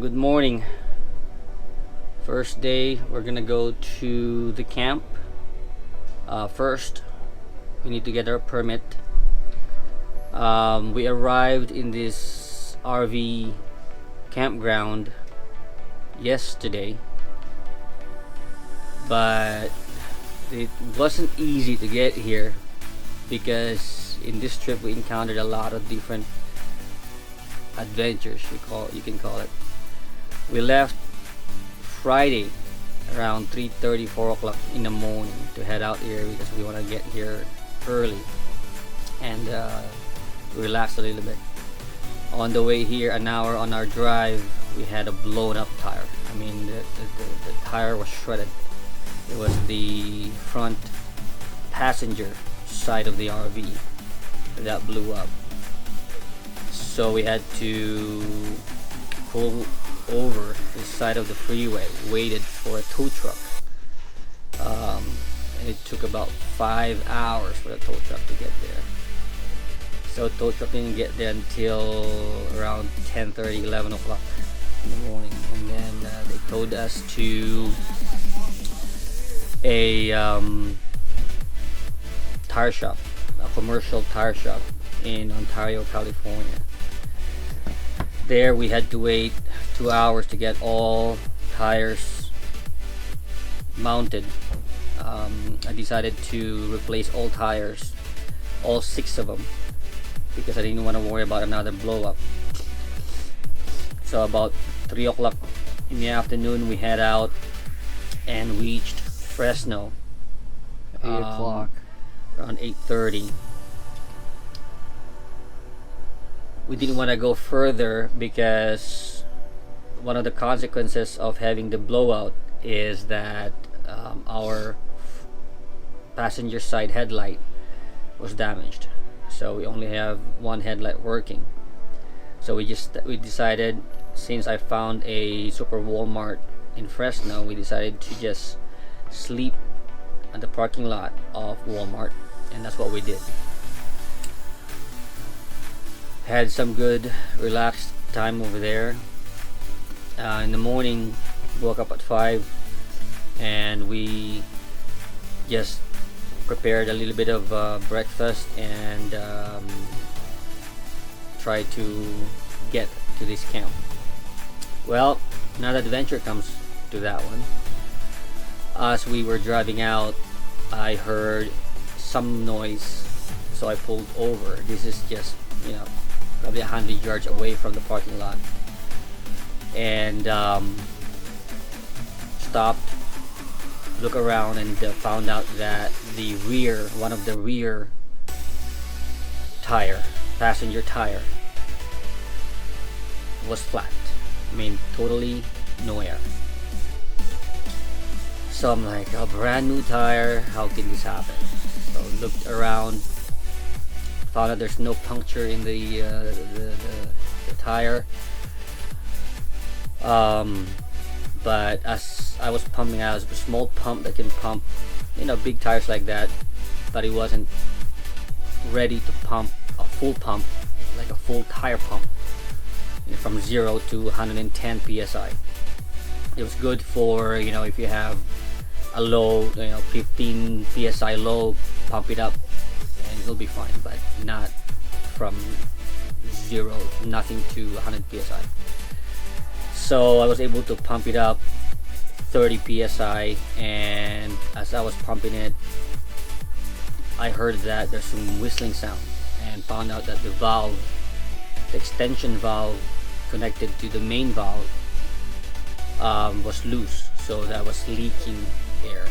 Good morning. First day, we're gonna go to the camp. First, we need to get our permit. We arrived in this RV campground yesterday, but it wasn't easy to get here because in this trip we encountered a lot of different adventures, you can call it. We left Friday around 3:30, 4 o'clock in the morning to head out here because we want to get here early and relax a little bit. On the way here, an hour on our drive, we had a blown up tire. I mean, the tire was shredded. It was the front passenger side of the RV that blew up. So we had to pull over the side of the freeway, waited for a tow truck. And it took about 5 hours for the tow truck to get there. So tow truck didn't get there until around 10:30, 11 o'clock in the morning. And then they towed us to a tire shop, a commercial tire shop in Ontario, California. There we had to wait 2 hours to get all tires mounted. I decided to replace all tires, all 6 of them, because I didn't want to worry about another blow up. So about 3 o'clock in the afternoon we head out and reached Fresno 8 o'clock. around 8:30. We didn't want to go further because one of the consequences of having the blowout is that our passenger side headlight was damaged, so we only have one headlight working. So we decided, since I found a super Walmart in Fresno, we decided to just sleep at the parking lot of Walmart, and that's what we did. Had some good relaxed time over there. In the morning, woke up at 5 and we just prepared a little bit of breakfast and tried to get to this camp. Well, another adventure comes to that one. As we were driving out, I heard some noise, so I pulled over. This is just, probably 100 yards away from the parking lot, and stopped, look around, and found out that one of the rear tire, passenger tire, was flat. I mean, totally no air. So I'm like, a brand new tire, how can this happen? So looked around, found out there's no puncture in the tire. But as I was pumping out, it was a small pump that can pump, big tires like that, but it wasn't ready to pump a full pump, like a full tire pump, from 0 to 110 psi. It was good for, if you have a low, 15 psi low, pump it up and it'll be fine, but not from nothing to 100 psi. So I was able to pump it up 30 psi, and as I was pumping it, I heard that there's some whistling sound and found out that the extension valve connected to the main valve was loose, so that was leaking air.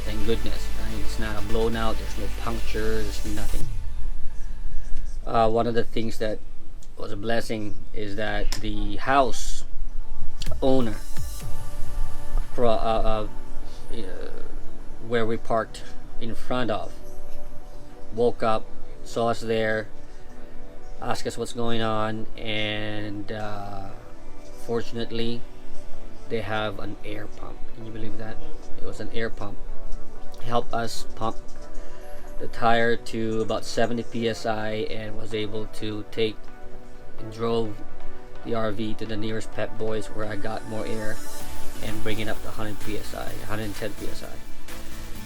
Thank goodness, right? It's not a blown out, there's no puncture, there's nothing. One of the things that was a blessing is that the house owner where we parked in front of woke up, saw us there, asked us what's going on, and fortunately they have an air pump. Can you believe that? It was an air pump. Helped us pump the tire to about 70 psi and was able to drove the RV to the nearest Pep Boys where I got more air and bring it up to 100 psi, 110 psi.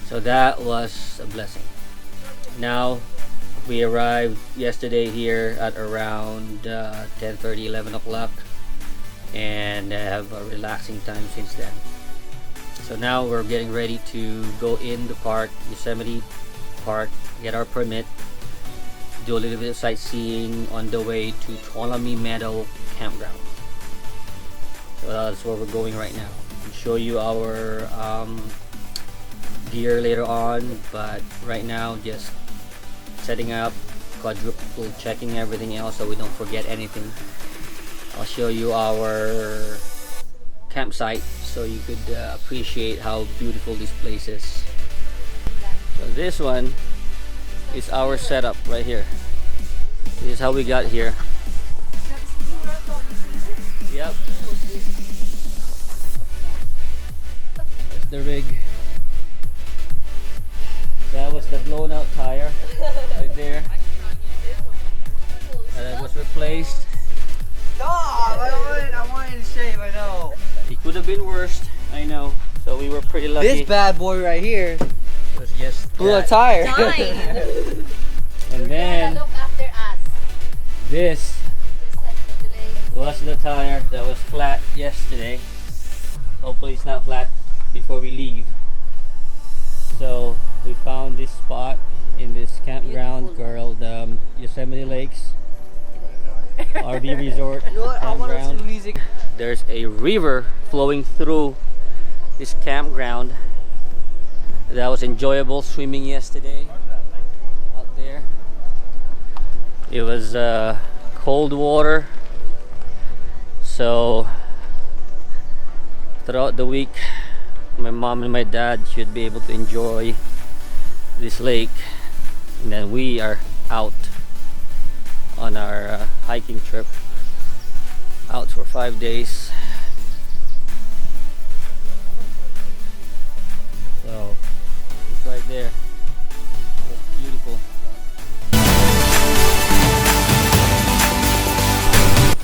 So that was a blessing. Now we arrived yesterday here at around 10:30, 11 o'clock, and have a relaxing time since then. So now we're getting ready to go in the park, Yosemite Park, get our permit, do a little bit of sightseeing on the way to Tuolumne Meadow Campground. So that's where we're going right now. I'll show you our gear later on, but right now just setting up, quadruple checking everything else so we don't forget anything. I'll show you our campsite so you could appreciate how beautiful this place is. So this one is our setup right here. This is how we got here. Yep. That's the rig. That was the blown out tire right there. And it was replaced. Stop! I wanted to shave, I know. It could have been worse, I know. So we were pretty lucky. This bad boy right here It was just blew a that. tire. And then Look after us. this was the tire that was flat yesterday. Hopefully it's not flat before we leave. So we found this spot in this campground called Yosemite Lakes RV Resort You know what? I want to listen campground. to music. There's a river flowing through this campground. That was enjoyable swimming yesterday out there. It was cold water, so throughout the week my mom and my dad should be able to enjoy this lake, and then we are out on our hiking trip, out for 5 days. So it's right there. It's beautiful.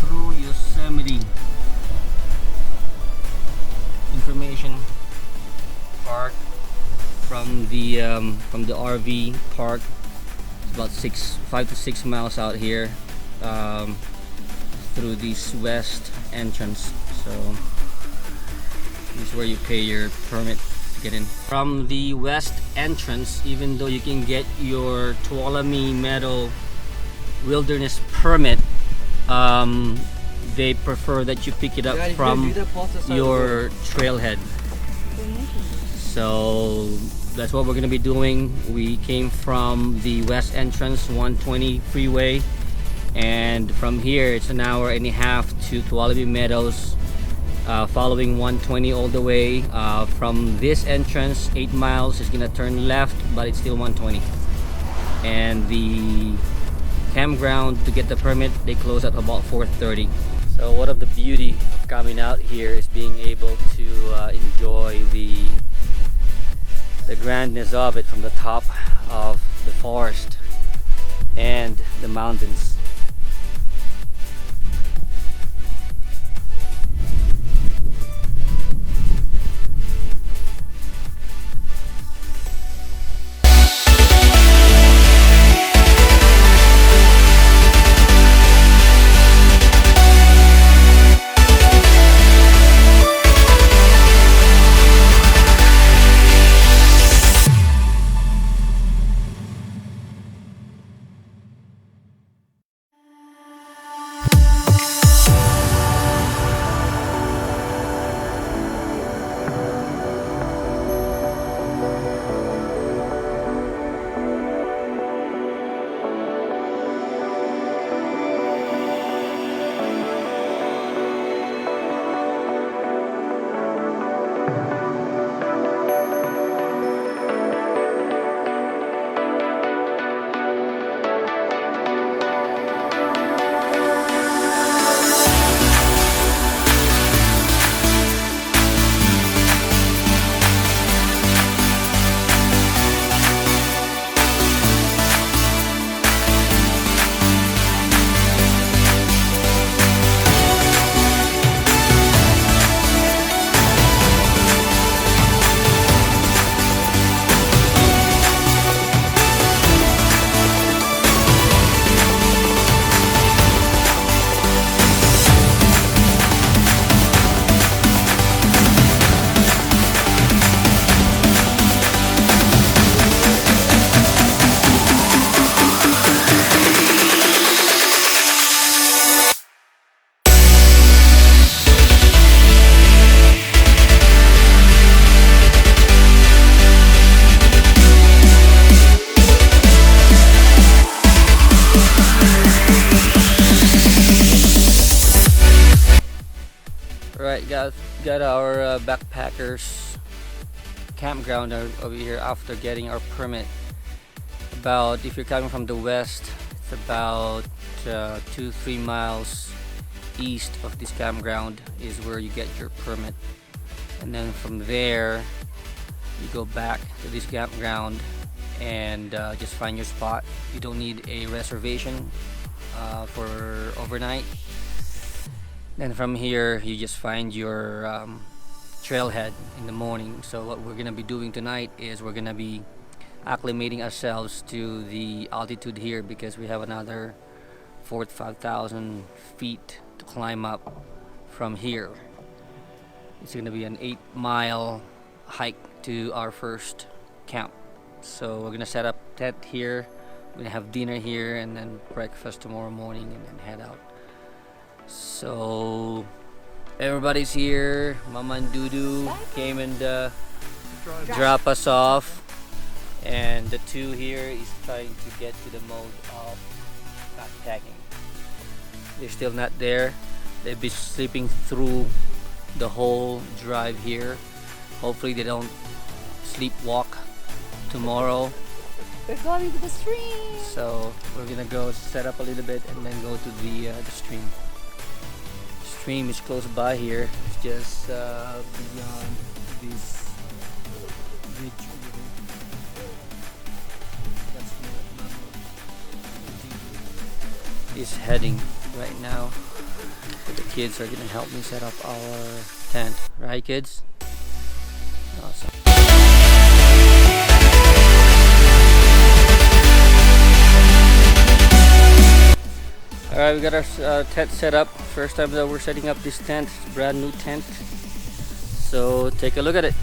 Through Yosemite information park from the RV park. It's about 5 to 6 miles out here, through this west entrance. So this is where you pay your permit to get in. From the west entrance, even though you can get your Tuolumne Meadow wilderness permit, they prefer that you pick it up from your trailhead. So that's what we're gonna be doing. We came from the west entrance 120 freeway, and from here it's an hour and a half to Tuolumne Meadows, following 120 all the way. From this entrance 8 miles is gonna turn left, but it's still 120. And the campground, to get the permit, they close at about 4:30. So one of the beauty of coming out here is being able to enjoy the grandness of it from the top of the forest and the mountains. got our backpackers campground over here after getting our permit. About, if you're coming from the west, it's about 2-3 miles east of this campground is where you get your permit, and then from there you go back to this campground and just find your spot. You don't need a reservation for overnight. Then from here you just find your trailhead in the morning. So what we're gonna be doing tonight is we're gonna be acclimating ourselves to the altitude here, because we have another 45,000 feet to climb up from here. It's gonna be an 8-mile hike to our first camp. So we're gonna set up tent here, we're gonna have dinner here, and then breakfast tomorrow morning, and then head out. So everybody's here. Mama and Dudu came and drop us off, and the two here is trying to get to the mode of backpacking. They're still not there. They'll be sleeping through the whole drive here. Hopefully they don't sleepwalk tomorrow. We're going to the stream. So we're gonna go set up a little bit and then go to the stream. Stream is close by here. It's just beyond this ridge over there. That's where Mama is heading right now. So the kids are gonna help me set up our tent, right, kids? Awesome. Alright, we got our tent set up. First time that we're setting up this tent, brand new tent. So take a look at it.